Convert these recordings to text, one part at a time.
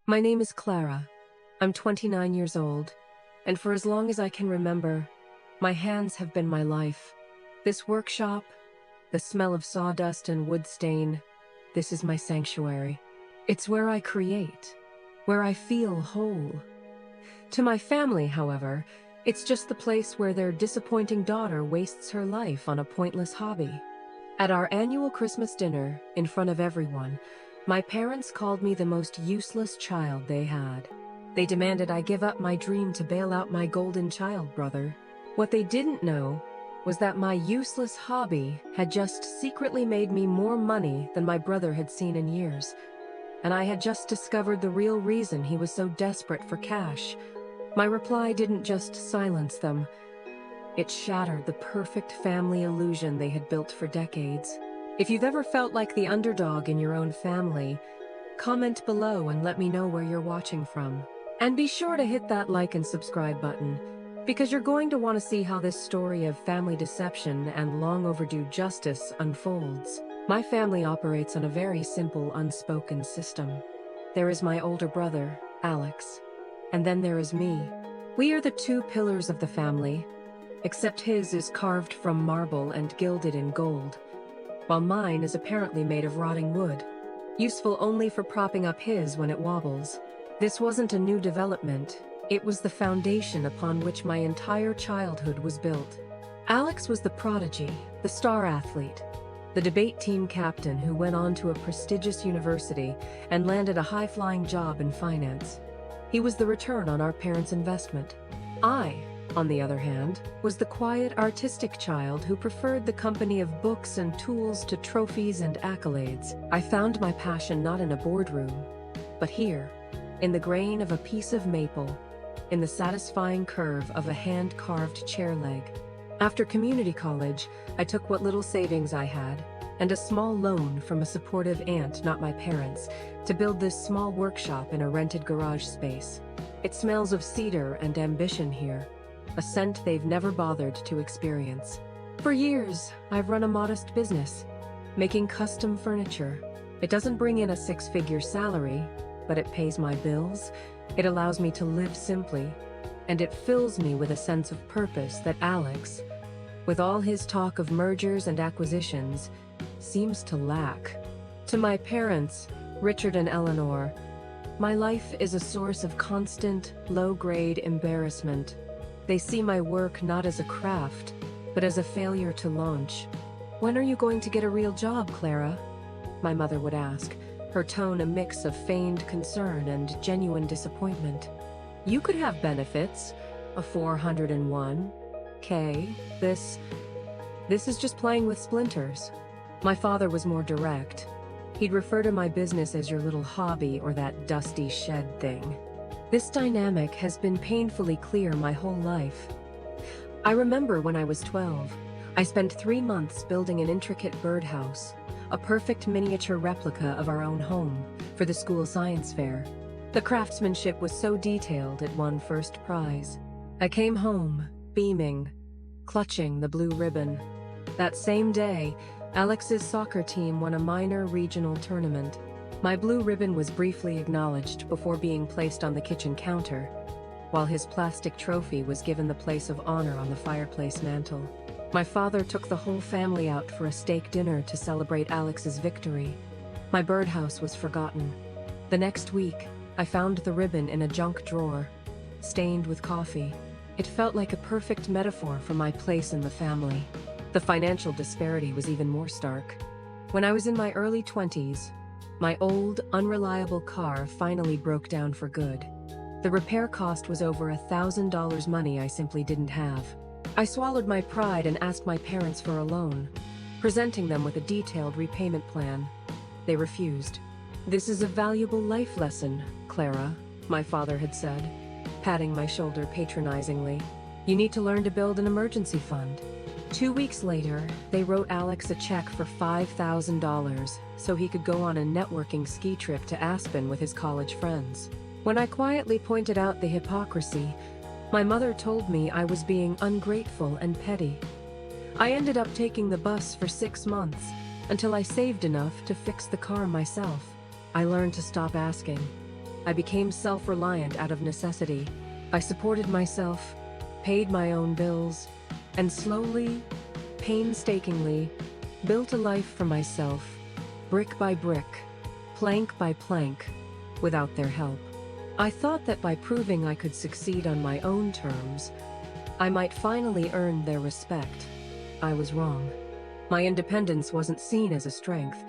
My name is Clara. I'm 29 years old, and for as long as I can remember, my hands have been my life. This workshop, the smell of sawdust and wood stain, this is my sanctuary. It's where I create, where I feel whole. To my family, however, it's just the place where their disappointing daughter wastes her life on a pointless hobby. At our annual Christmas dinner, in front of everyone, my parents called me the most useless child they had. They demanded I give up my dream to bail out my golden child brother. What they didn't know was that my useless hobby had just secretly made me more money than my brother had seen in years. And I had just discovered the real reason he was so desperate for cash. My reply didn't just silence them. It shattered the perfect family illusion they had built for decades. If you've ever felt like the underdog in your own family, comment below and let me know where you're watching from. And be sure to hit that like and subscribe button, because you're going to want to see how this story of family deception and long overdue justice unfolds. My family operates on a very simple, unspoken system. There is my older brother, Alex, and then there is me. We are the two pillars of the family, except his is carved from marble and gilded in gold, while mine is apparently made of rotting wood, useful only for propping up his when it wobbles. This wasn't a new development, it was the foundation upon which my entire childhood was built. Alex was the prodigy, the star athlete, the debate team captain who went on to a prestigious university and landed a high-flying job in finance. He was the return on our parents' investment. I, on the other hand, was the quiet, artistic child who preferred the company of books and tools to trophies and accolades. I found my passion not in a boardroom, but here, in the grain of a piece of maple, in the satisfying curve of a hand-carved chair leg. After community college, I took what little savings I had, and a small loan from a supportive aunt, not my parents, to build this small workshop in a rented garage space. It smells of cedar and ambition here, a scent they've never bothered to experience. For years, I've run a modest business, making custom furniture. It doesn't bring in a six-figure salary, but it pays my bills, it allows me to live simply, and it fills me with a sense of purpose that Alex, with all his talk of mergers and acquisitions, seems to lack. To my parents, Richard and Eleanor, my life is a source of constant, low-grade embarrassment. They see my work not as a craft, but as a failure to launch. "When are you going to get a real job, Clara?" my mother would ask, her tone a mix of feigned concern and genuine disappointment. "You could have benefits, a 401k, this is just playing with splinters." My father was more direct. He'd refer to my business as your little hobby or that dusty shed thing. This dynamic has been painfully clear my whole life. I remember when I was 12, I spent 3 months building an intricate birdhouse, a perfect miniature replica of our own home, for the school science fair. The craftsmanship was so detailed it won first prize. I came home, beaming, clutching the blue ribbon. That same day, Alex's soccer team won a minor regional tournament. My blue ribbon was briefly acknowledged before being placed on the kitchen counter, while his plastic trophy was given the place of honor on the fireplace mantel. My father took the whole family out for a steak dinner to celebrate Alex's victory. My birdhouse was forgotten. The next week, I found the ribbon in a junk drawer, stained with coffee. It felt like a perfect metaphor for my place in the family. The financial disparity was even more stark. When I was in my early 20s, my old, unreliable car finally broke down for good. The repair cost was over $1,000 money I simply didn't have. I swallowed my pride and asked my parents for a loan, presenting them with a detailed repayment plan. They refused. "This is a valuable life lesson, Clara," my father had said, patting my shoulder patronizingly. "You need to learn to build an emergency fund." 2 weeks later, they wrote Alex a check for $5,000 so he could go on a networking ski trip to Aspen with his college friends. When I quietly pointed out the hypocrisy, my mother told me I was being ungrateful and petty. I ended up taking the bus for 6 months until I saved enough to fix the car myself. I learned to stop asking. I became self-reliant out of necessity. I supported myself, paid my own bills, and slowly, painstakingly, built a life for myself, brick by brick, plank by plank, without their help. I thought that by proving I could succeed on my own terms, I might finally earn their respect. I was wrong. My independence wasn't seen as a strength.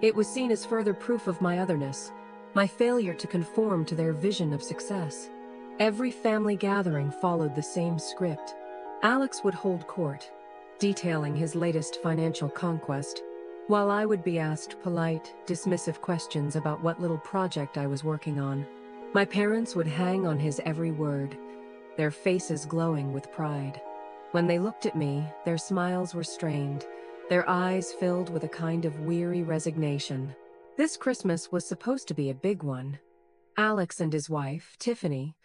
It was seen as further proof of my otherness, my failure to conform to their vision of success. Every family gathering followed the same script. Alex would hold court, detailing his latest financial conquest, while I would be asked polite, dismissive questions about what little project I was working on. My parents would hang on his every word, their faces glowing with pride. When they looked at me, their smiles were strained, their eyes filled with a kind of weary resignation. This Christmas was supposed to be a big one. Alex and his wife, Tiffany,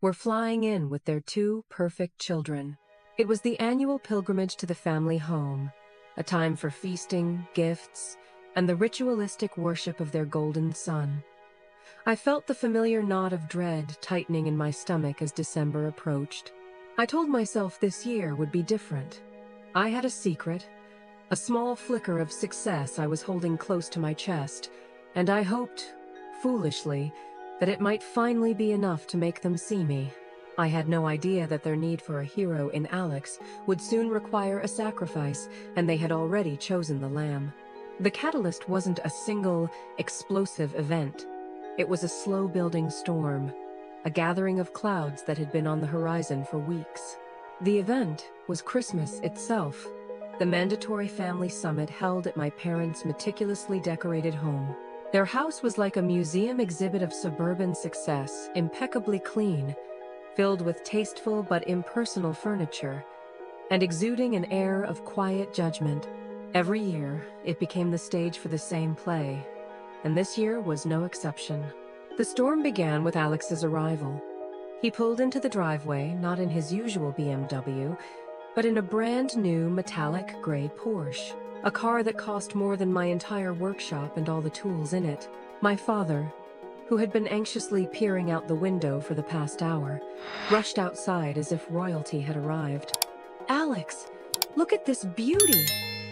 were flying in with their two perfect children. It was the annual pilgrimage to the family home, a time for feasting, gifts, and the ritualistic worship of their golden son. I felt the familiar knot of dread tightening in my stomach as December approached. I told myself this year would be different. I had a secret, a small flicker of success I was holding close to my chest, and I hoped, foolishly, that it might finally be enough to make them see me. I had no idea that their need for a hero in Alex would soon require a sacrifice, and they had already chosen the lamb. The catalyst wasn't a single, explosive event. It was a slow-building storm, a gathering of clouds that had been on the horizon for weeks. The event was Christmas itself, the mandatory family summit held at my parents' meticulously decorated home. Their house was like a museum exhibit of suburban success, impeccably clean, filled with tasteful but impersonal furniture, and exuding an air of quiet judgment. Every year, it became the stage for the same play, and this year was no exception. The storm began with Alex's arrival. He pulled into the driveway, not in his usual BMW, but in a brand new metallic gray Porsche, a car that cost more than my entire workshop and all the tools in it. My father, who had been anxiously peering out the window for the past hour, rushed outside as if royalty had arrived. "Alex, look at this beauty!"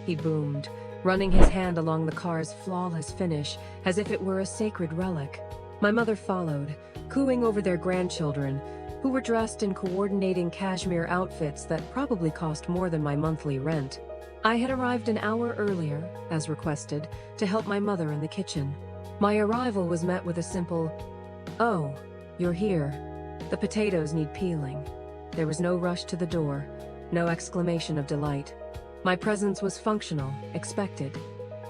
he boomed, running his hand along the car's flawless finish as if it were a sacred relic. My mother followed, cooing over their grandchildren, who were dressed in coordinating cashmere outfits that probably cost more than my monthly rent. I had arrived an hour earlier, as requested, to help my mother in the kitchen. My arrival was met with a simple, "Oh, you're here. The potatoes need peeling." There was no rush to the door, no exclamation of delight. My presence was functional, expected.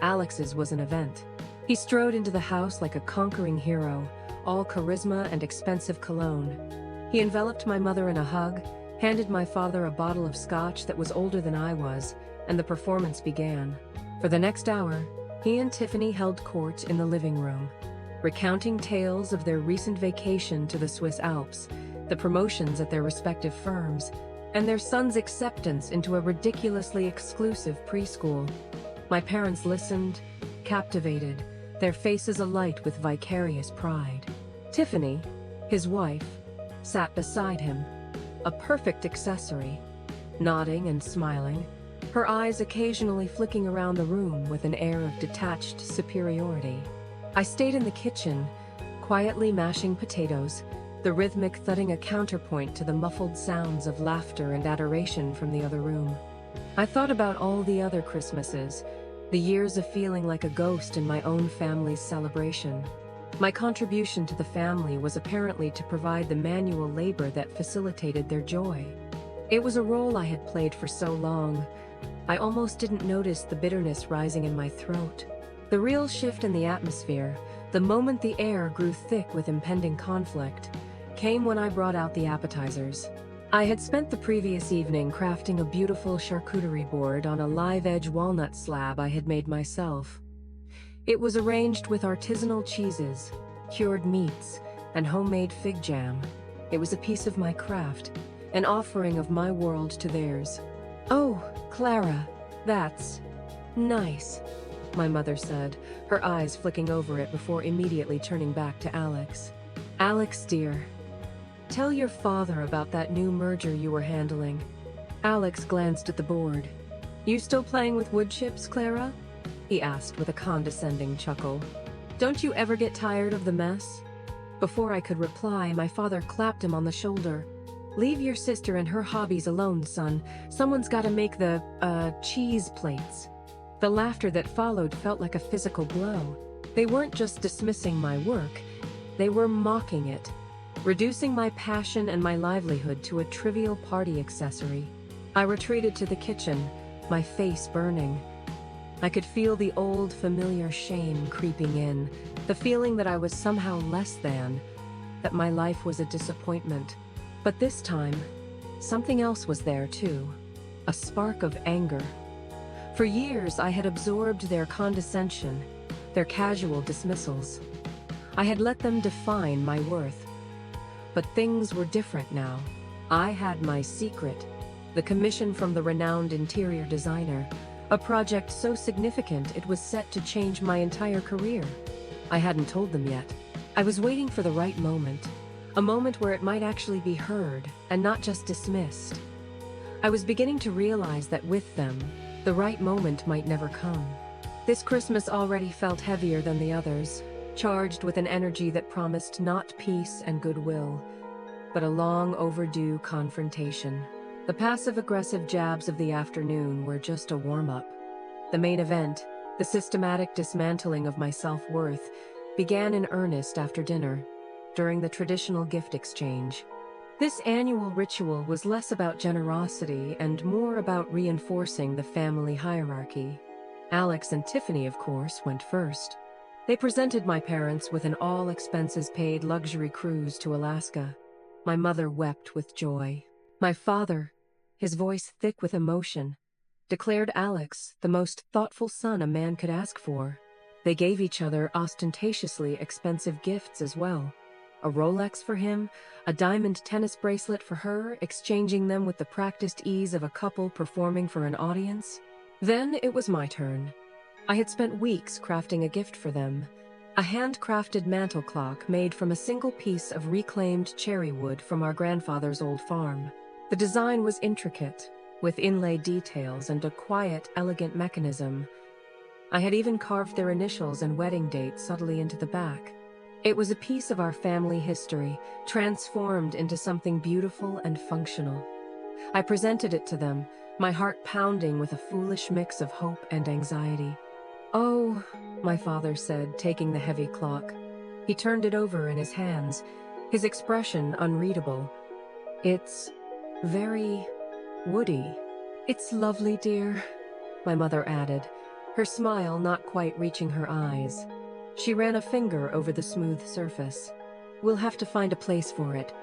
Alex's was an event. He strode into the house like a conquering hero, all charisma and expensive cologne. He enveloped my mother in a hug, handed my father a bottle of scotch that was older than I was, and the performance began. For the next hour, he and Tiffany held court in the living room, recounting tales of their recent vacation to the Swiss Alps, the promotions at their respective firms, and their son's acceptance into a ridiculously exclusive preschool. My parents listened, captivated, their faces alight with vicarious pride. Tiffany, his wife, sat beside him, a perfect accessory, nodding and smiling, her eyes occasionally flicking around the room with an air of detached superiority. I stayed in the kitchen, quietly mashing potatoes, the rhythmic thudding a counterpoint to the muffled sounds of laughter and adoration from the other room. I thought about all the other Christmases, the years of feeling like a ghost in my own family's celebration. My contribution to the family was apparently to provide the manual labor that facilitated their joy. It was a role I had played for so long, I almost didn't notice the bitterness rising in my throat. The real shift in the atmosphere, the moment the air grew thick with impending conflict, came when I brought out the appetizers. I had spent the previous evening crafting a beautiful charcuterie board on a live-edge walnut slab I had made myself. It was arranged with artisanal cheeses, cured meats, and homemade fig jam. It was a piece of my craft, an offering of my world to theirs. "Oh, Clara, that's nice," my mother said, her eyes flicking over it before immediately turning back to Alex. Alex, dear, tell your father about that new merger you were handling. Alex glanced at the board. You still playing with wood chips, Clara? He asked with a condescending chuckle. Don't you ever get tired of the mess? Before I could reply, my father clapped him on the shoulder. Leave your sister and her hobbies alone, son. Someone's gotta make the, cheese plates. The laughter that followed felt like a physical blow. They weren't just dismissing my work, they were mocking it, reducing my passion and my livelihood to a trivial party accessory. I retreated to the kitchen, my face burning. I could feel the old, familiar shame creeping in, the feeling that I was somehow less than, that my life was a disappointment. But this time, something else was there too, a spark of anger. For years, I had absorbed their condescension, their casual dismissals. I had let them define my worth. But things were different now. I had my secret, the commission from the renowned interior designer, a project so significant it was set to change my entire career. I hadn't told them yet. I was waiting for the right moment, a moment where it might actually be heard and not just dismissed. I was beginning to realize that with them, the right moment might never come. This Christmas already felt heavier than the others, charged with an energy that promised not peace and goodwill, but a long overdue confrontation. The passive-aggressive jabs of the afternoon were just a warm-up. The main event, the systematic dismantling of my self-worth, began in earnest after dinner, during the traditional gift exchange. This annual ritual was less about generosity and more about reinforcing the family hierarchy. Alex and Tiffany, of course, went first. They presented my parents with an all-expenses-paid luxury cruise to Alaska. My mother wept with joy. My father, his voice thick with emotion, declared Alex the most thoughtful son a man could ask for. They gave each other ostentatiously expensive gifts as well. A Rolex for him, a diamond tennis bracelet for her, exchanging them with the practiced ease of a couple performing for an audience. Then it was my turn. I had spent weeks crafting a gift for them, a handcrafted mantel clock made from a single piece of reclaimed cherry wood from our grandfather's old farm. The design was intricate, with inlaid details and a quiet, elegant mechanism. I had even carved their initials and wedding date subtly into the back. It was a piece of our family history, transformed into something beautiful and functional. I presented it to them, my heart pounding with a foolish mix of hope and anxiety. "Oh," my father said, taking the heavy clock. He turned it over in his hands, his expression unreadable. "It's very woody." "It's lovely, dear," my mother added, her smile not quite reaching her eyes. She ran a finger over the smooth surface. "We'll have to find a place for it.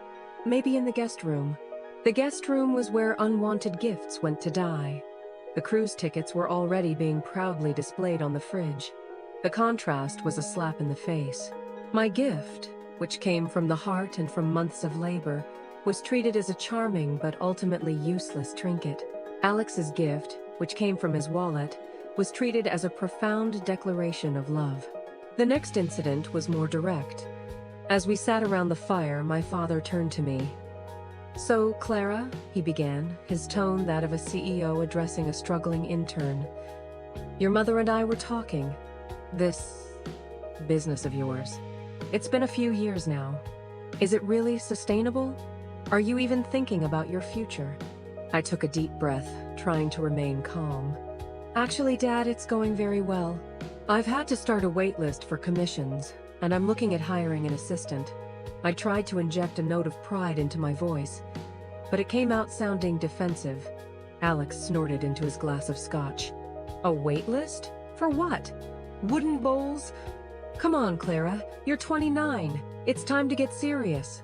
Maybe in the guest room." The guest room was where unwanted gifts went to die. The cruise tickets were already being proudly displayed on the fridge. The contrast was a slap in the face. My gift, which came from the heart and from months of labor, was treated as a charming but ultimately useless trinket. Alex's gift, which came from his wallet, was treated as a profound declaration of love. The next incident was more direct. As we sat around the fire, my father turned to me. "So, Clara," he began, his tone that of a CEO addressing a struggling intern, "your mother and I were talking. This business of yours. It's been a few years now. Is it really sustainable? Are you even thinking about your future?" I took a deep breath, trying to remain calm. "Actually, Dad, it's going very well. I've had to start a wait list for commissions, and I'm looking at hiring an assistant." I tried to inject a note of pride into my voice, but it came out sounding defensive. Alex snorted into his glass of scotch. "A wait list? For what? Wooden bowls? Come on, Clara, you're 29. It's time to get serious.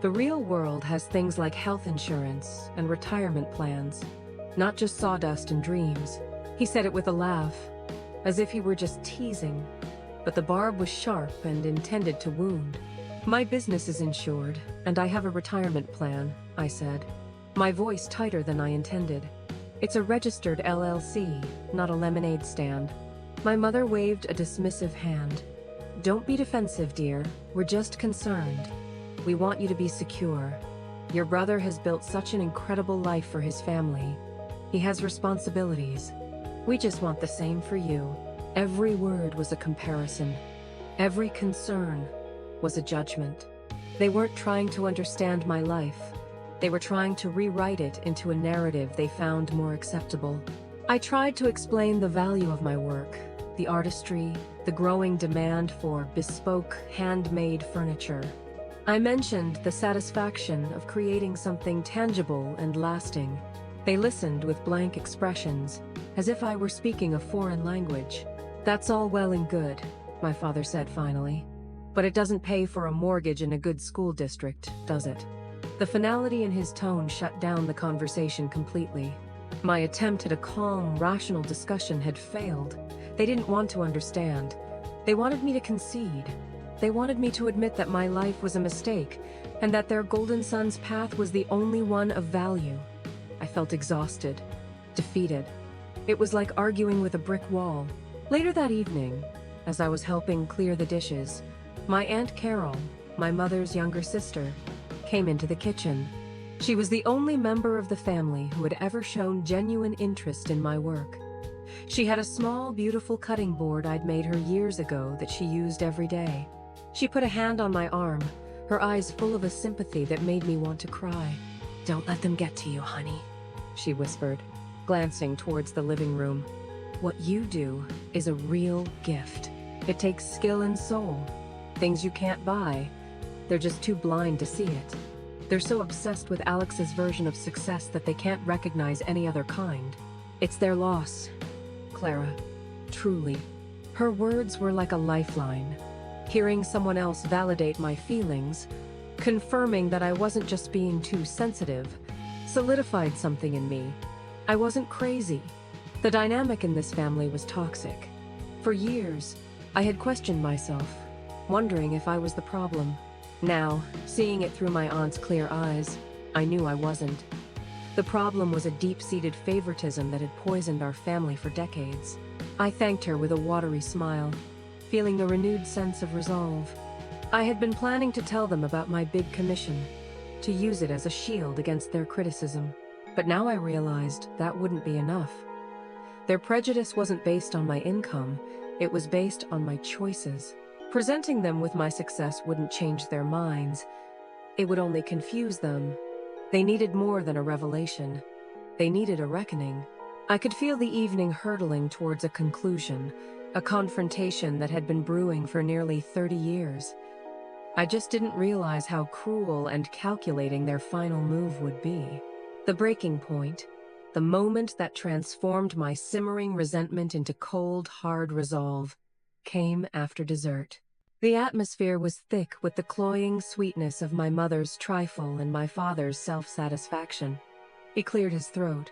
The real world has things like health insurance and retirement plans, not just sawdust and dreams." He said it with a laugh, as if he were just teasing, but the barb was sharp and intended to wound. "My business is insured, and I have a retirement plan," I said, my voice tighter than I intended. "It's a registered LLC, not a lemonade stand." My mother waved a dismissive hand. "Don't be defensive, dear. We're just concerned." We want you to be secure. Your brother has built such an incredible life for his family. He has responsibilities. We just want the same for you." Every word was a comparison. Every concern was a judgment. They weren't trying to understand my life. They were trying to rewrite it into a narrative they found more acceptable. I tried to explain the value of my work, the artistry, the growing demand for bespoke, handmade furniture. I mentioned the satisfaction of creating something tangible and lasting. They listened with blank expressions, as if I were speaking a foreign language. "That's all well and good," my father said finally. "But it doesn't pay for a mortgage in a good school district, does it?" The finality in his tone shut down the conversation completely. My attempt at a calm, rational discussion had failed. They didn't want to understand. They wanted me to concede. They wanted me to admit that my life was a mistake, and that their golden son's path was the only one of value. I felt exhausted, defeated. It was like arguing with a brick wall. Later that evening, as I was helping clear the dishes, my Aunt Carol, my mother's younger sister, came into the kitchen. She was the only member of the family who had ever shown genuine interest in my work. She had a small, beautiful cutting board I'd made her years ago that she used every day. She put a hand on my arm, her eyes full of a sympathy that made me want to cry. "Don't let them get to you, honey," she whispered, glancing towards the living room. "What you do is a real gift. It takes skill and soul, things you can't buy. They're just too blind to see it. They're so obsessed with Alex's version of success that they can't recognize any other kind. It's their loss, Clara. Truly." Her words were like a lifeline. Hearing someone else validate my feelings, confirming that I wasn't just being too sensitive, solidified something in me. I wasn't crazy. The dynamic in this family was toxic. For years, I had questioned myself, wondering if I was the problem. Now, seeing it through my aunt's clear eyes, I knew I wasn't. The problem was a deep-seated favoritism that had poisoned our family for decades. I thanked her with a watery smile, feeling a renewed sense of resolve. I had been planning to tell them about my big commission, to use it as a shield against their criticism. But now I realized that wouldn't be enough. Their prejudice wasn't based on my income, it was based on my choices. Presenting them with my success wouldn't change their minds. It would only confuse them. They needed more than a revelation. They needed a reckoning. I could feel the evening hurtling towards a conclusion, a confrontation that had been brewing for nearly 30 years. I just didn't realize how cruel and calculating their final move would be. The breaking point, the moment that transformed my simmering resentment into cold, hard resolve, came after dessert. The atmosphere was thick with the cloying sweetness of my mother's trifle and my father's self-satisfaction. He cleared his throat.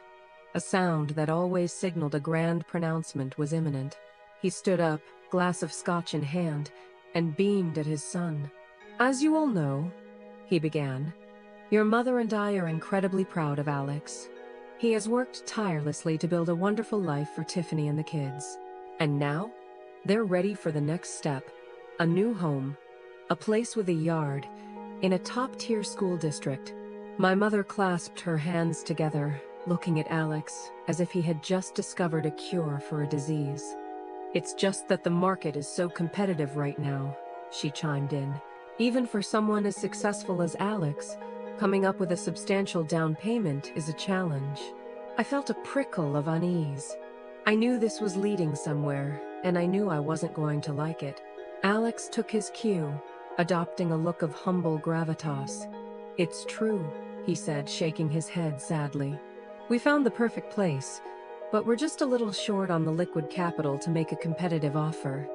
A sound that always signaled a grand pronouncement was imminent. He stood up, glass of scotch in hand, and beamed at his son. "As you all know," he began, "your mother and I are incredibly proud of Alex. He has worked tirelessly to build a wonderful life for Tiffany and the kids. And now, they're ready for the next step. A new home, a place with a yard, in a top-tier school district." My mother clasped her hands together, looking at Alex as if he had just discovered a cure for a disease. "It's just that the market is so competitive right now," she chimed in. "Even for someone as successful as Alex, coming up with a substantial down payment is a challenge." I felt a prickle of unease. I knew this was leading somewhere, and I knew I wasn't going to like it. Alex took his cue, adopting a look of humble gravitas. "It's true," he said, shaking his head sadly. "We found the perfect place, but we're just a little short on the liquid capital to make a competitive offer.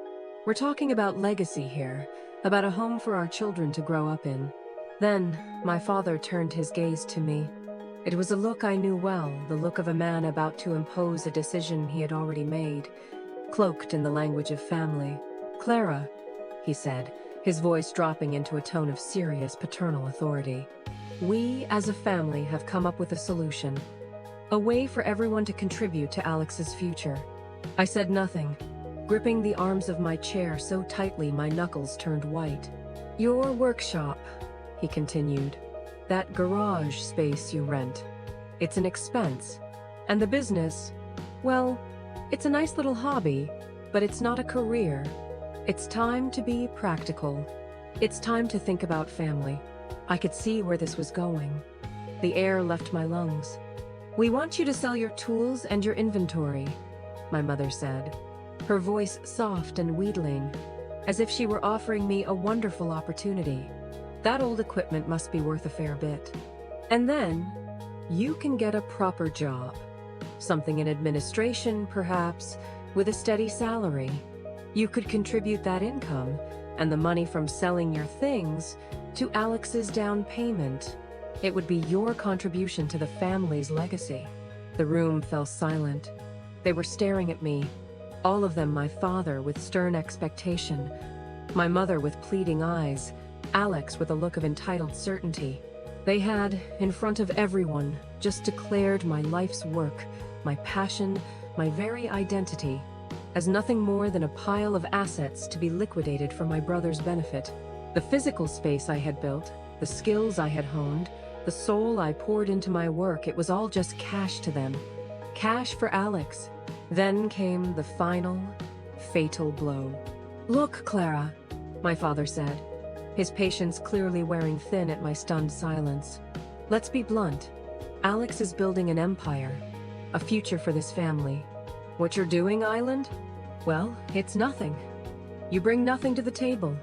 We're talking about legacy here, about a home for our children to grow up in." Then, my father turned his gaze to me. It was a look I knew well, the look of a man about to impose a decision he had already made, cloaked in the language of family. "Clara," he said, his voice dropping into a tone of serious paternal authority, "we as a family have come up with a solution. A way for everyone to contribute to Alex's future." I said nothing, gripping the arms of my chair so tightly my knuckles turned white. "Your workshop," he continued. That garage space you rent. It's an expense. And the business, well, it's a nice little hobby, but it's not a career. It's time to be practical. It's time to think about family. I could see where this was going. The air left my lungs. We want you to sell your tools and your inventory, my mother said, her voice soft and wheedling, as if she were offering me a wonderful opportunity. That old equipment must be worth a fair bit. And then, you can get a proper job. Something in administration, perhaps, with a steady salary. You could contribute that income and the money from selling your things to Alex's down payment. It would be your contribution to the family's legacy. The room fell silent. They were staring at me, all of them, my father with stern expectation, my mother with pleading eyes, Alex with a look of entitled certainty. They had, in front of everyone, just declared my life's work, my passion, my very identity, as nothing more than a pile of assets to be liquidated for my brother's benefit. The physical space I had built, the skills I had honed, the soul I poured into my work, it was all just cash to them. Cash for Alex. Then came the final, fatal blow. Look, Clara, my father said, his patience clearly wearing thin at my stunned silence. Let's be blunt. Alex is building an empire, a future for this family. What you're doing, Island? Well, it's nothing. You bring nothing to the table.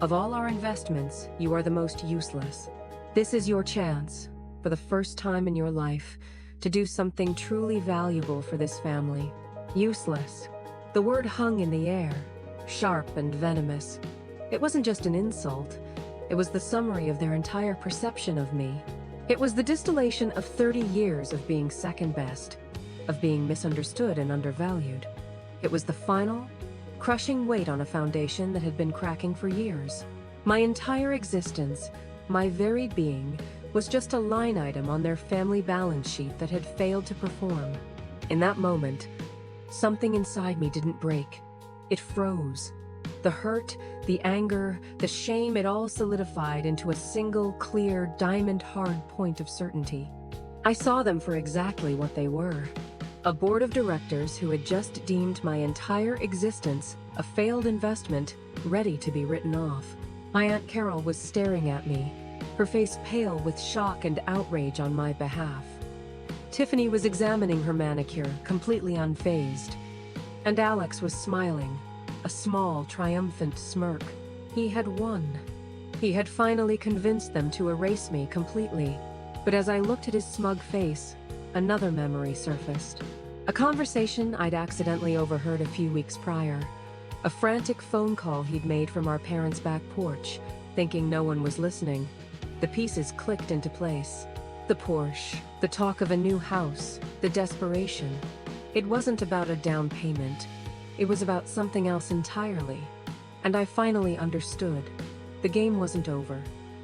Of all our investments, you are the most useless. This is your chance, for the first time in your life, to do something truly valuable for this family. Useless. The word hung in the air, sharp and venomous. It wasn't just an insult. It was the summary of their entire perception of me. It was the distillation of 30 years of being second best, of being misunderstood and undervalued. It was the final, crushing weight on a foundation that had been cracking for years. My entire existence, my very being, was just a line item on their family balance sheet that had failed to perform. In that moment, something inside me didn't break. It froze. The hurt, the anger, the shame, it all solidified into a single, clear, diamond-hard point of certainty. I saw them for exactly what they were. A board of directors who had just deemed my entire existence a failed investment, ready to be written off. My Aunt Carol was staring at me, her face pale with shock and outrage on my behalf. Tiffany was examining her manicure, completely unfazed. And Alex was smiling, a small, triumphant smirk. He had won. He had finally convinced them to erase me completely. But as I looked at his smug face, another memory surfaced. A conversation I'd accidentally overheard a few weeks prior. A frantic phone call he'd made from our parents' back porch, thinking no one was listening. The pieces clicked into place. The Porsche, the talk of a new house, the desperation. It wasn't about a down payment. It was about something else entirely. And I finally understood. The game wasn't over.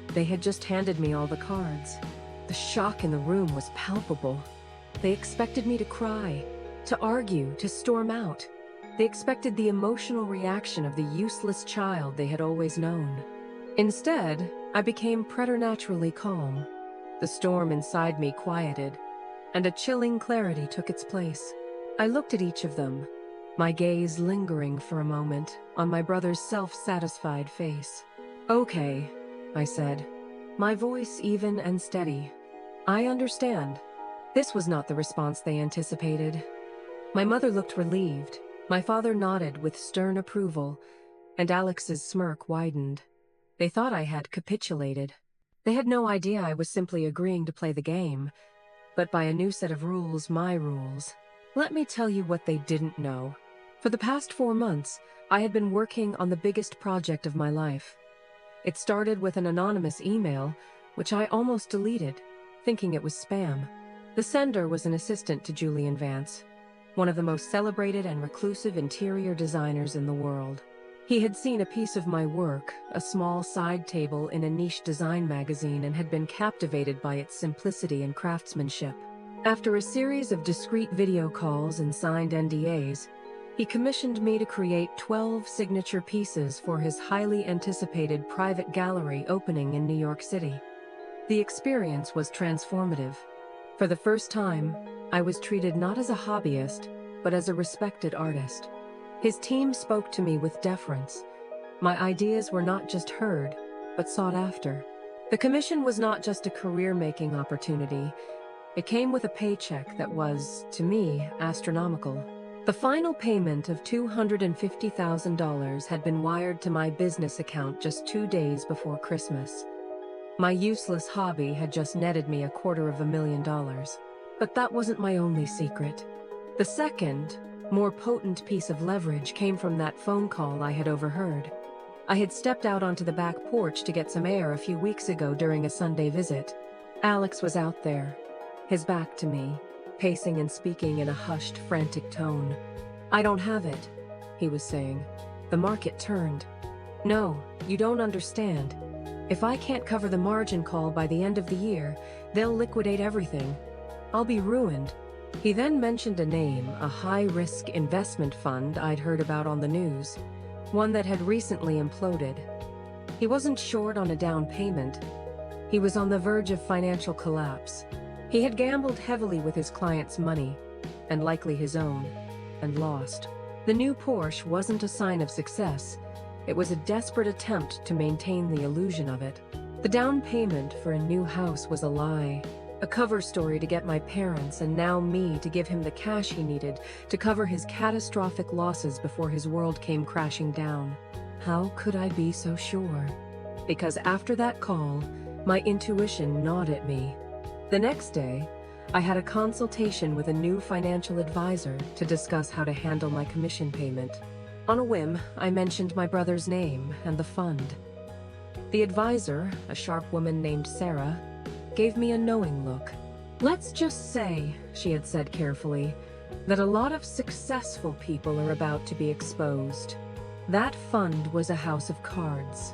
They had just handed me all the cards. The shock in the room was palpable. They expected me to cry, to argue, to storm out. They expected the emotional reaction of the useless child they had always known. Instead, I became preternaturally calm. The storm inside me quieted, and a chilling clarity took its place. I looked at each of them, my gaze lingering for a moment on my brother's self-satisfied face. "Okay," I said, my voice even and steady. "I understand." This was not the response they anticipated. My mother looked relieved, my father nodded with stern approval, and Alex's smirk widened. They thought I had capitulated. They had no idea I was simply agreeing to play the game, but by a new set of rules, my rules. Let me tell you what they didn't know. For the past 4 months, I had been working on the biggest project of my life. It started with an anonymous email, which I almost deleted, thinking it was spam. The sender was an assistant to Julian Vance, one of the most celebrated and reclusive interior designers in the world. He had seen a piece of my work, a small side table in a niche design magazine, and had been captivated by its simplicity and craftsmanship. After a series of discreet video calls and signed NDAs, He commissioned me to create 12 signature pieces for his highly anticipated private gallery opening in New York City. The experience was transformative. For the first time, I was treated not as a hobbyist, but as a respected artist. His team spoke to me with deference. My ideas were not just heard, but sought after. The commission was not just a career-making opportunity. It came with a paycheck that was, to me, astronomical. The final payment of $250,000 had been wired to my business account just 2 days before Christmas. My useless hobby had just netted me $250,000. But that wasn't my only secret. The second, more potent piece of leverage came from that phone call I had overheard. I had stepped out onto the back porch to get some air a few weeks ago during a Sunday visit. Alex was out there, his back to me, pacing and speaking in a hushed, frantic tone. "I don't have it," he was saying. "The market turned. No, you don't understand. If I can't cover the margin call by the end of the year, they'll liquidate everything. I'll be ruined." He then mentioned a name, a high-risk investment fund I'd heard about on the news, one that had recently imploded. He wasn't short on a down payment. He was on the verge of financial collapse. He had gambled heavily with his clients' money, and likely his own, and lost. The new Porsche wasn't a sign of success. It was a desperate attempt to maintain the illusion of it. The down payment for a new house was a lie, a cover story to get my parents and now me to give him the cash he needed to cover his catastrophic losses before his world came crashing down. How could I be so sure? Because after that call, my intuition gnawed at me. The next day, I had a consultation with a new financial advisor to discuss how to handle my commission payment. On a whim, I mentioned my brother's name and the fund. The advisor, a sharp woman named Sarah, gave me a knowing look. "Let's just say," she had said carefully, "that a lot of successful people are about to be exposed. That fund was a house of cards."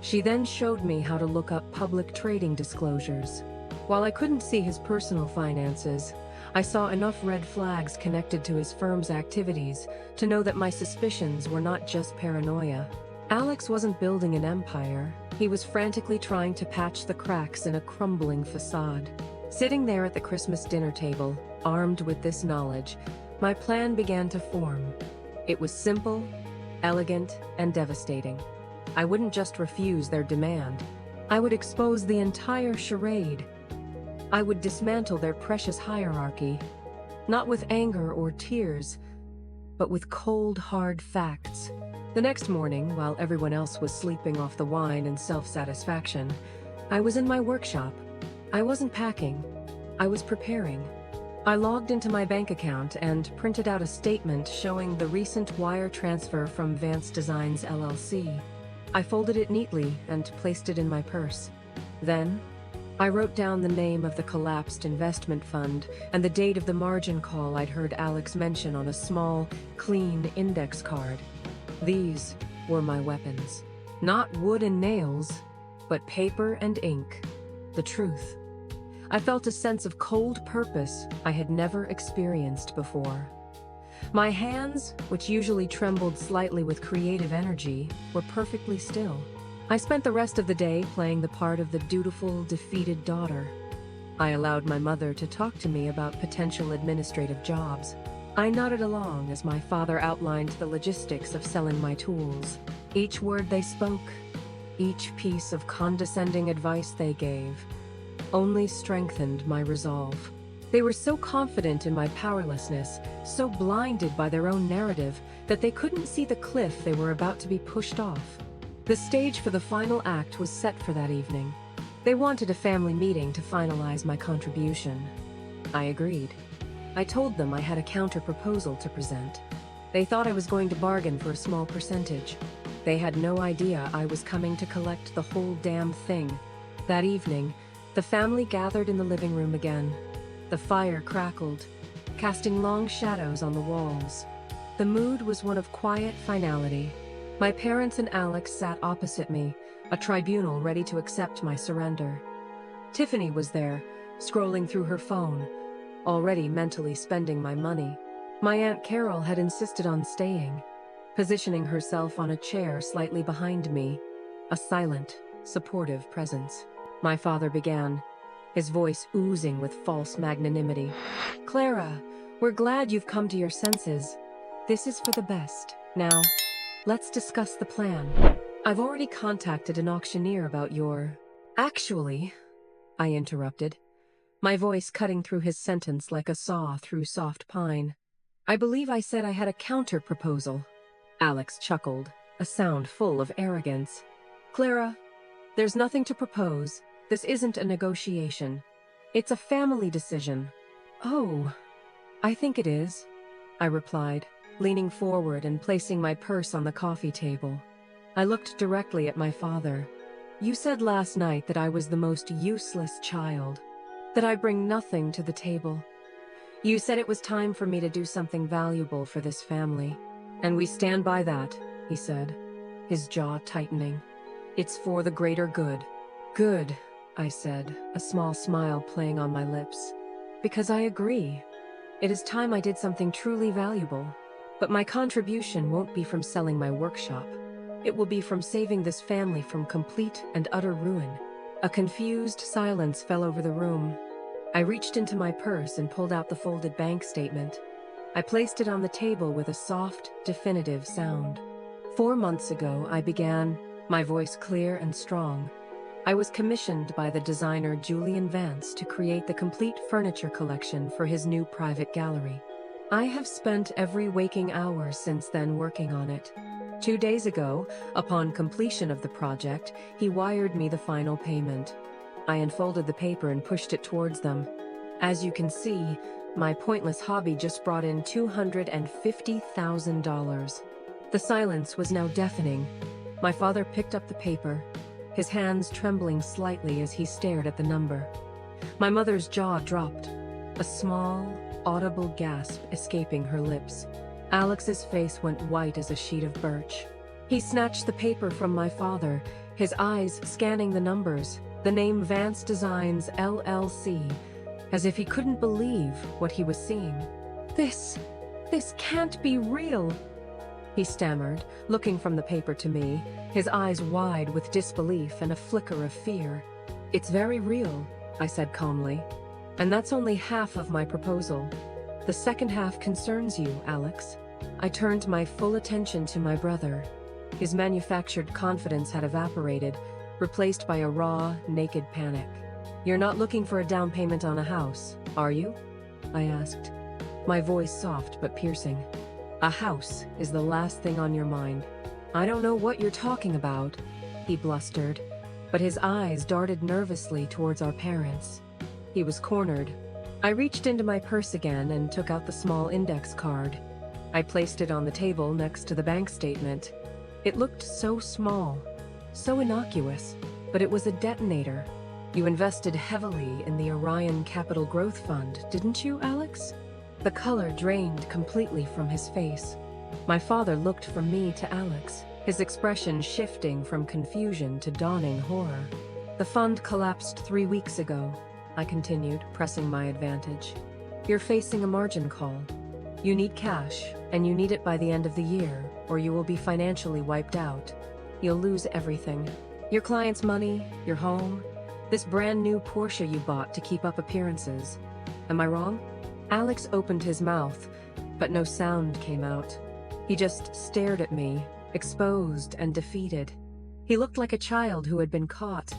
She then showed me how to look up public trading disclosures. While I couldn't see his personal finances, I saw enough red flags connected to his firm's activities to know that my suspicions were not just paranoia. Alex wasn't building an empire. He was frantically trying to patch the cracks in a crumbling facade. Sitting there at the Christmas dinner table, armed with this knowledge, my plan began to form. It was simple, elegant, and devastating. I wouldn't just refuse their demand. I would expose the entire charade. I would dismantle their precious hierarchy, not with anger or tears, but with cold, hard facts. The next morning, while everyone else was sleeping off the wine and self-satisfaction, I was in my workshop. I wasn't packing. I was preparing. I logged into my bank account and printed out a statement showing the recent wire transfer from Vance Designs LLC. I folded it neatly and placed it in my purse. Then, I wrote down the name of the collapsed investment fund and the date of the margin call I'd heard Alex mention on a small, clean index card. These were my weapons. Not wood and nails, but paper and ink. The truth. I felt a sense of cold purpose I had never experienced before. My hands, which usually trembled slightly with creative energy, were perfectly still. I spent the rest of the day playing the part of the dutiful, defeated daughter. I allowed my mother to talk to me about potential administrative jobs. I nodded along as my father outlined the logistics of selling my tools. Each word they spoke, each piece of condescending advice they gave, only strengthened my resolve. They were so confident in my powerlessness, so blinded by their own narrative, that they couldn't see the cliff they were about to be pushed off. The stage for the final act was set for that evening. They wanted a family meeting to finalize my contribution. I agreed. I told them I had a counter-proposal to present. They thought I was going to bargain for a small percentage. They had no idea I was coming to collect the whole damn thing. That evening, the family gathered in the living room again. The fire crackled, casting long shadows on the walls. The mood was one of quiet finality. My parents and Alex sat opposite me, a tribunal ready to accept my surrender. Tiffany was there, scrolling through her phone, already mentally spending my money. My Aunt Carol had insisted on staying, positioning herself on a chair slightly behind me, a silent, supportive presence. My father began, his voice oozing with false magnanimity. "Clara, we're glad you've come to your senses. This is for the best. Now, let's discuss the plan. I've already contacted an auctioneer about your—" "Actually," I interrupted, my voice cutting through his sentence like a saw through soft pine. "I believe I said I had a counter-proposal." Alex chuckled, a sound full of arrogance. "Clara, there's nothing to propose. This isn't a negotiation. It's a family decision." "Oh, I think it is," I replied, leaning forward and placing my purse on the coffee table. I looked directly at my father. "You said last night that I was the most useless child, that I bring nothing to the table. You said it was time for me to do something valuable for this family. And we stand by that," he said, his jaw tightening. "It's for the greater good." "Good," I said, a small smile playing on my lips. "Because I agree. It is time I did something truly valuable. But my contribution won't be from selling my workshop. It will be from saving this family from complete and utter ruin." A confused silence fell over the room. I reached into my purse and pulled out the folded bank statement. I placed it on the table with a soft, definitive sound. 4 months ago, I began, my voice clear and strong. I was commissioned by the designer Julian Vance to create the complete furniture collection for his new private gallery. I have spent every waking hour since then working on it. 2 days ago, upon completion of the project, he wired me the final payment. I unfolded the paper and pushed it towards them. As you can see, my pointless hobby just brought in $250,000. The silence was now deafening. My father picked up the paper, his hands trembling slightly as he stared at the number. My mother's jaw dropped, a small, audible gasp escaping her lips. Alex's face went white as a sheet of birch. He snatched the paper from my father, his eyes scanning the numbers, the name Vance Designs, LLC, as if he couldn't believe what he was seeing. This can't be real," he stammered, looking from the paper to me, his eyes wide with disbelief and a flicker of fear. "It's very real," I said calmly, "and that's only half of my proposal. The second half concerns you, Alex." I turned my full attention to my brother. His manufactured confidence had evaporated, replaced by a raw, naked panic. "You're not looking for a down payment on a house, are you?" I asked, my voice soft but piercing. "A house is the last thing on your mind." "I don't know what you're talking about," he blustered, but his eyes darted nervously towards our parents. He was cornered. I reached into my purse again and took out the small index card. I placed it on the table next to the bank statement. It looked so small, so innocuous, but it was a detonator. "You invested heavily in the Orion Capital Growth Fund, didn't you, Alex?" The color drained completely from his face. My father looked from me to Alex, his expression shifting from confusion to dawning horror. "The fund collapsed 3 weeks ago," I continued, pressing my advantage. "You're facing a margin call. You need cash, and you need it by the end of the year, or you will be financially wiped out. You'll lose everything. Your clients' money, your home, this brand new Porsche you bought to keep up appearances. Am I wrong?" Alex opened his mouth, but no sound came out. He just stared at me, exposed and defeated. He looked like a child who had been caught.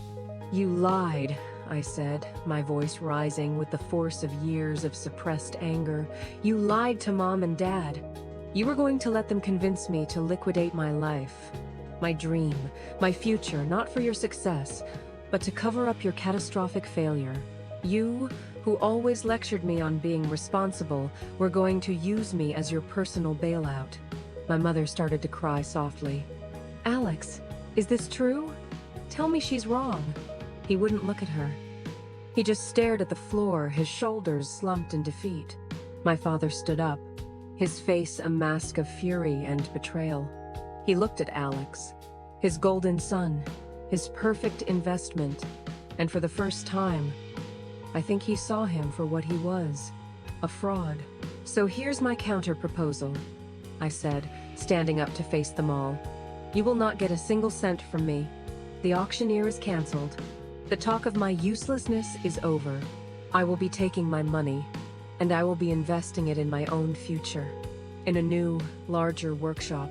"You lied," I said, my voice rising with the force of years of suppressed anger. "You lied to Mom and Dad. You were going to let them convince me to liquidate my life, my dream, my future, not for your success, but to cover up your catastrophic failure. You, who always lectured me on being responsible, were going to use me as your personal bailout." My mother started to cry softly. "Alex, is this true? Tell me she's wrong." He wouldn't look at her. He just stared at the floor, his shoulders slumped in defeat. My father stood up, his face a mask of fury and betrayal. He looked at Alex, his golden son, his perfect investment, and for the first time, I think he saw him for what he was, a fraud. So here's my counter-proposal, I said, standing up to face them all. You will not get a single cent from me. The auctioneer is cancelled. The talk of my uselessness is over. I will be taking my money, and I will be investing it in my own future, in a new, larger workshop,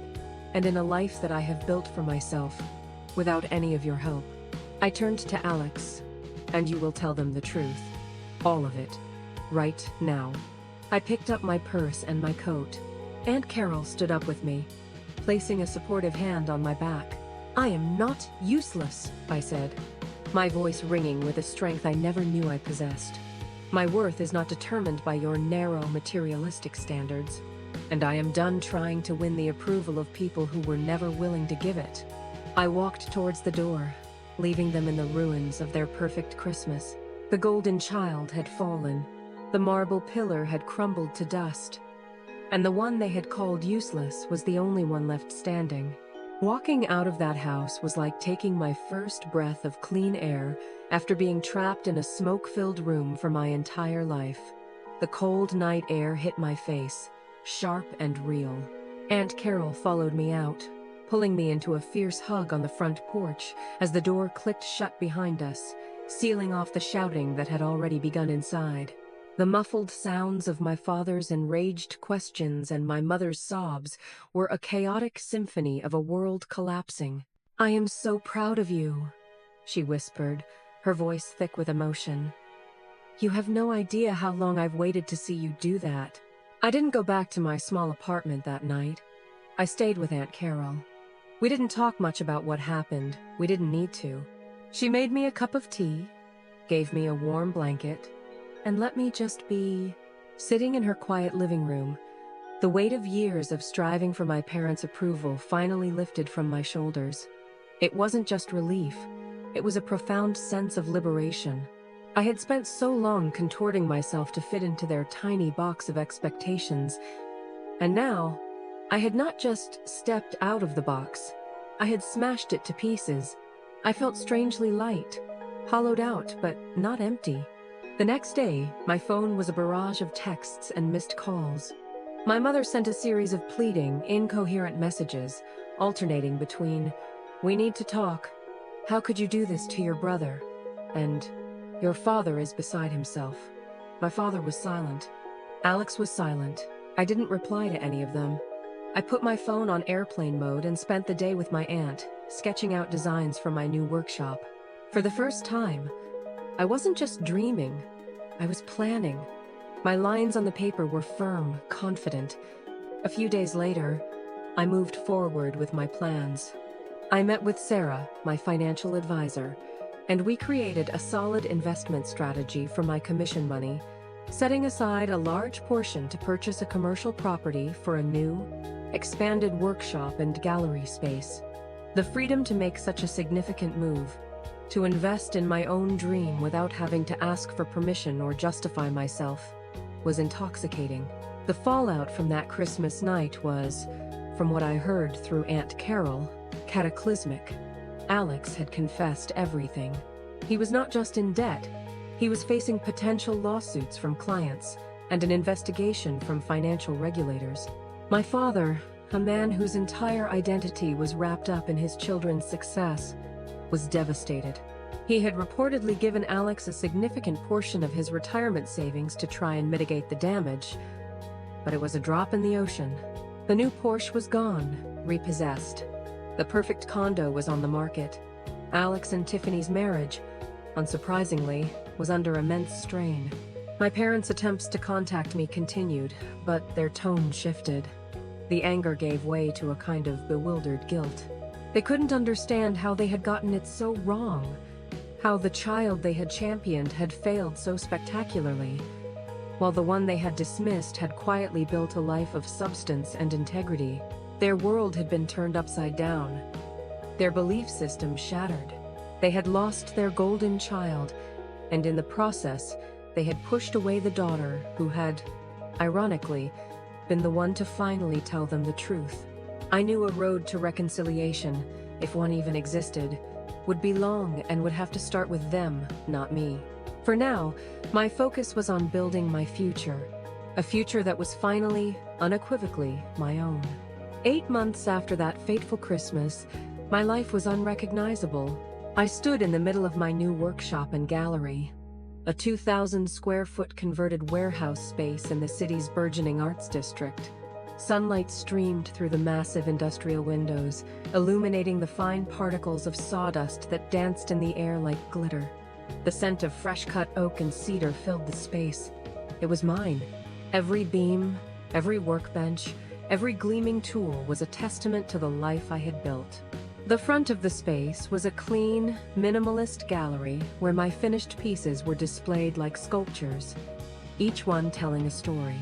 and in a life that I have built for myself, without any of your help. I turned to Alex, and you will tell them the truth. All of it. Right now. I picked up my purse and my coat. Aunt Carol stood up with me, placing a supportive hand on my back. I am not useless, I said, my voice ringing with a strength I never knew I possessed. My worth is not determined by your narrow materialistic standards, and I am done trying to win the approval of people who were never willing to give it. I walked towards the door, leaving them in the ruins of their perfect Christmas. The golden child had fallen, the marble pillar had crumbled to dust, and the one they had called useless was the only one left standing. Walking out of that house was like taking my first breath of clean air after being trapped in a smoke-filled room for my entire life. The cold night air hit my face, sharp and real. Aunt Carol followed me out, pulling me into a fierce hug on the front porch as the door clicked shut behind us, sealing off the shouting that had already begun inside. The muffled sounds of my father's enraged questions and my mother's sobs were a chaotic symphony of a world collapsing. I am so proud of you, she whispered, her voice thick with emotion. You have no idea how long I've waited to see you do that. I didn't go back to my small apartment that night. I stayed with Aunt Carol. We didn't talk much about what happened. We didn't need to. She made me a cup of tea, gave me a warm blanket, and let me just be. Sitting in her quiet living room, the weight of years of striving for my parents' approval finally lifted from my shoulders. It wasn't just relief, it was a profound sense of liberation. I had spent so long contorting myself to fit into their tiny box of expectations, and now, I had not just stepped out of the box, I had smashed it to pieces. I felt strangely light, hollowed out, but not empty. The next day, my phone was a barrage of texts and missed calls. My mother sent a series of pleading, incoherent messages, alternating between, "We need to talk," "How could you do this to your brother?" and "Your father is beside himself." My father was silent. Alex was silent. I didn't reply to any of them. I put my phone on airplane mode and spent the day with my aunt, sketching out designs for my new workshop. For the first time, I wasn't just dreaming, I was planning. My lines on the paper were firm, confident. A few days later, I moved forward with my plans. I met with Sarah, my financial advisor, and we created a solid investment strategy for my commission money, setting aside a large portion to purchase a commercial property for a new, expanded workshop and gallery space. The freedom to make such a significant move, to invest in my own dream without having to ask for permission or justify myself, was intoxicating. The fallout from that Christmas night was, from what I heard through Aunt Carol, cataclysmic. Alex had confessed everything. He was not just in debt, he was facing potential lawsuits from clients and an investigation from financial regulators. My father, a man whose entire identity was wrapped up in his children's success, was devastated. He had reportedly given Alex a significant portion of his retirement savings to try and mitigate the damage, but it was a drop in the ocean. The new Porsche was gone, repossessed. The perfect condo was on the market. Alex and Tiffany's marriage, unsurprisingly, was under immense strain. My parents' attempts to contact me continued, but their tone shifted. The anger gave way to a kind of bewildered guilt. They couldn't understand how they had gotten it so wrong, how the child they had championed had failed so spectacularly, while the one they had dismissed had quietly built a life of substance and integrity. Their world had been turned upside down, their belief system shattered. They had lost their golden child, and in the process, they had pushed away the daughter who had, ironically, been the one to finally tell them the truth. I knew a road to reconciliation, if one even existed, would be long and would have to start with them, not me. For now, my focus was on building my future, a future that was finally, unequivocally, my own. 8 months after that fateful Christmas, my life was unrecognizable. I stood in the middle of my new workshop and gallery, a 2,000-square-foot converted warehouse space in the city's burgeoning arts district. Sunlight streamed through the massive industrial windows, illuminating the fine particles of sawdust that danced in the air like glitter. The scent of fresh-cut oak and cedar filled the space. It was mine. Every beam, every workbench, every gleaming tool was a testament to the life I had built. The front of the space was a clean, minimalist gallery where my finished pieces were displayed like sculptures, each one telling a story.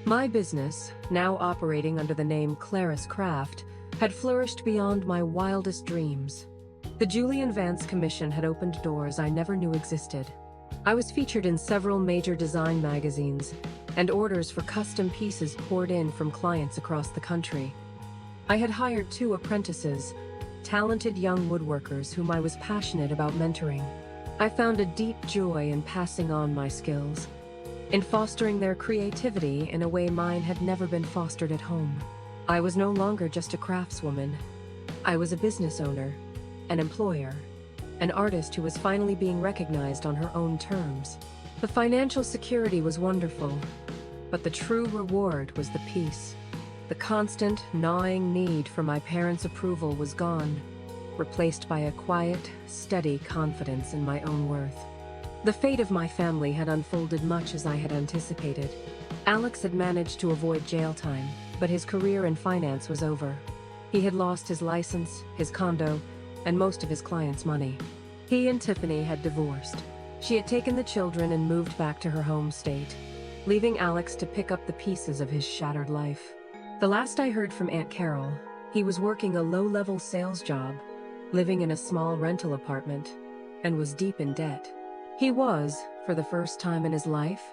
My business, now operating under the name Claris Craft, had flourished beyond my wildest dreams. The Julian Vance Commission had opened doors I never knew existed. I was featured in several major design magazines, and orders for custom pieces poured in from clients across the country. I had hired 2 apprentices, talented young woodworkers whom I was passionate about mentoring. I found a deep joy in passing on my skills, in fostering their creativity in a way mine had never been fostered at home. I was no longer just a craftswoman. I was a business owner, an employer, an artist who was finally being recognized on her own terms. The financial security was wonderful, but the true reward was the peace. The constant, gnawing need for my parents' approval was gone, replaced by a quiet, steady confidence in my own worth. The fate of my family had unfolded much as I had anticipated. Alex had managed to avoid jail time, but his career in finance was over. He had lost his license, his condo, and most of his clients' money. He and Tiffany had divorced. She had taken the children and moved back to her home state, leaving Alex to pick up the pieces of his shattered life. The last I heard from Aunt Carol, he was working a low-level sales job, living in a small rental apartment, and was deep in debt. He was, for the first time in his life,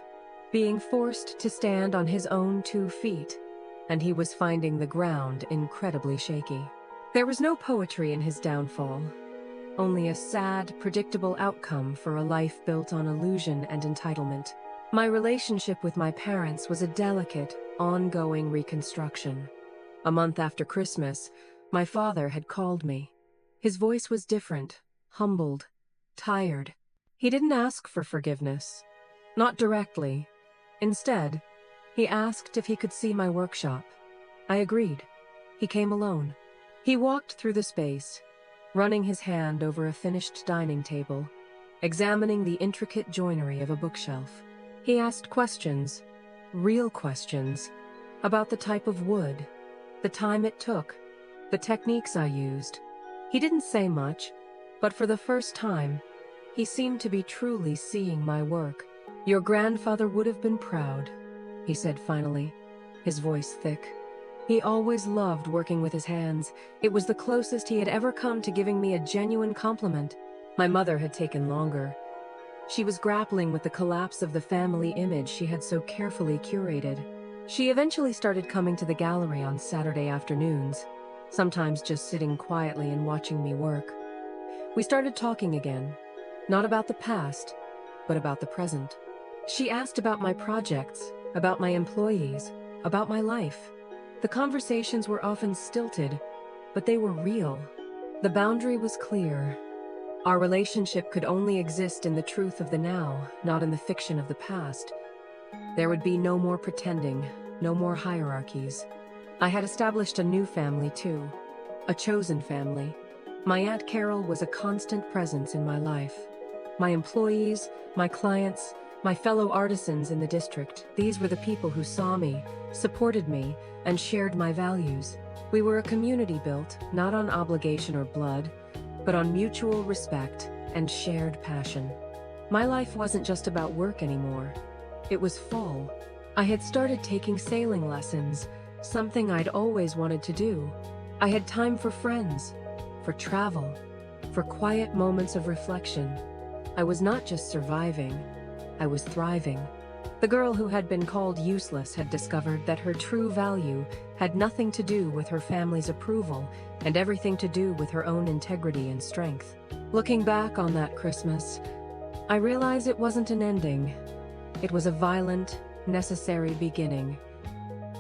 being forced to stand on his own 2 feet, and he was finding the ground incredibly shaky. There was no poetry in his downfall, only a sad, predictable outcome for a life built on illusion and entitlement. My relationship with my parents was a delicate, ongoing reconstruction. A month after Christmas, my father had called me. His voice was different, humbled, tired. He didn't ask for forgiveness, not directly. Instead, he asked if he could see my workshop. I agreed. He came alone. He walked through the space, running his hand over a finished dining table, examining the intricate joinery of a bookshelf. He asked questions, real questions, about the type of wood, the time it took, the techniques I used. He didn't say much, but for the first time, he seemed to be truly seeing my work. "Your grandfather would have been proud," he said finally, his voice thick. He always loved working with his hands. It was the closest he had ever come to giving me a genuine compliment. My mother had taken longer. She was grappling with the collapse of the family image she had so carefully curated. She eventually started coming to the gallery on Saturday afternoons, sometimes just sitting quietly and watching me work. We started talking again, not about the past, but about the present. She asked about my projects, about my employees, about my life. The conversations were often stilted, but they were real. The boundary was clear. Our relationship could only exist in the truth of the now, not in the fiction of the past. There would be no more pretending, no more hierarchies. I had established a new family too, a chosen family. My Aunt Carol was a constant presence in my life. My employees, my clients, my fellow artisans in the district, these were the people who saw me, supported me, and shared my values. We were a community built, not on obligation or blood, but on mutual respect and shared passion. My life wasn't just about work anymore. It was full. I had started taking sailing lessons, something I'd always wanted to do. I had time for friends, for travel, for quiet moments of reflection. I was not just surviving, I was thriving. The girl who had been called useless had discovered that her true value had nothing to do with her family's approval and everything to do with her own integrity and strength. Looking back on that Christmas, I realize it wasn't an ending. It was a violent, necessary beginning.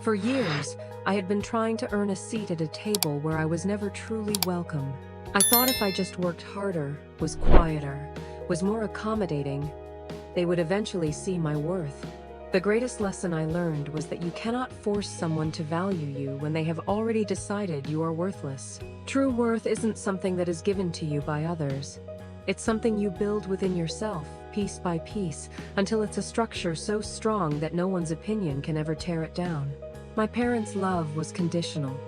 For years, I had been trying to earn a seat at a table where I was never truly welcome. I thought if I just worked harder, was quieter, was more accommodating, they would eventually see my worth. The greatest lesson I learned was that you cannot force someone to value you when they have already decided you are worthless. True worth isn't something that is given to you by others. It's something you build within yourself, piece by piece, until it's a structure so strong that no one's opinion can ever tear it down. My parents' love was conditional,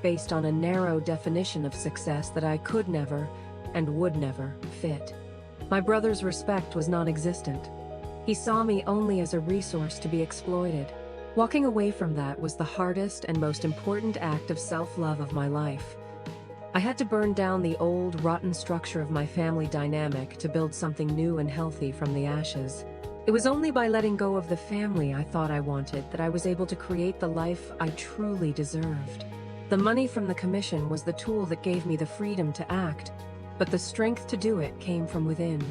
based on a narrow definition of success that I could never, and would never, fit. My brother's respect was non-existent. He saw me only as a resource to be exploited. Walking away from that was the hardest and most important act of self-love of my life. I had to burn down the old, rotten structure of my family dynamic to build something new and healthy from the ashes. It was only by letting go of the family I thought I wanted that I was able to create the life I truly deserved. The money from the commission was the tool that gave me the freedom to act, but the strength to do it came from within.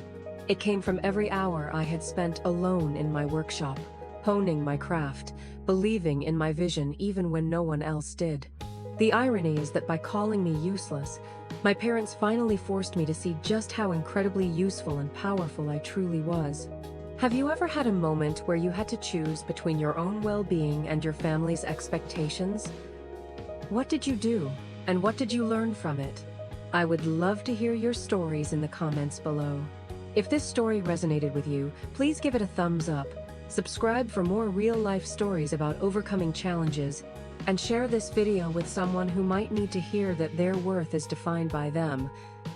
It came from every hour I had spent alone in my workshop, honing my craft, believing in my vision even when no one else did. The irony is that by calling me useless, my parents finally forced me to see just how incredibly useful and powerful I truly was. Have you ever had a moment where you had to choose between your own well-being and your family's expectations? What did you do, and what did you learn from it? I would love to hear your stories in the comments below. If this story resonated with you, please give it a thumbs up, subscribe for more real-life stories about overcoming challenges, and share this video with someone who might need to hear that their worth is defined by them,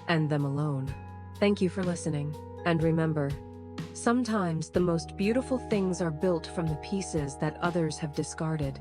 and them alone. Thank you for listening, and remember, sometimes the most beautiful things are built from the pieces that others have discarded.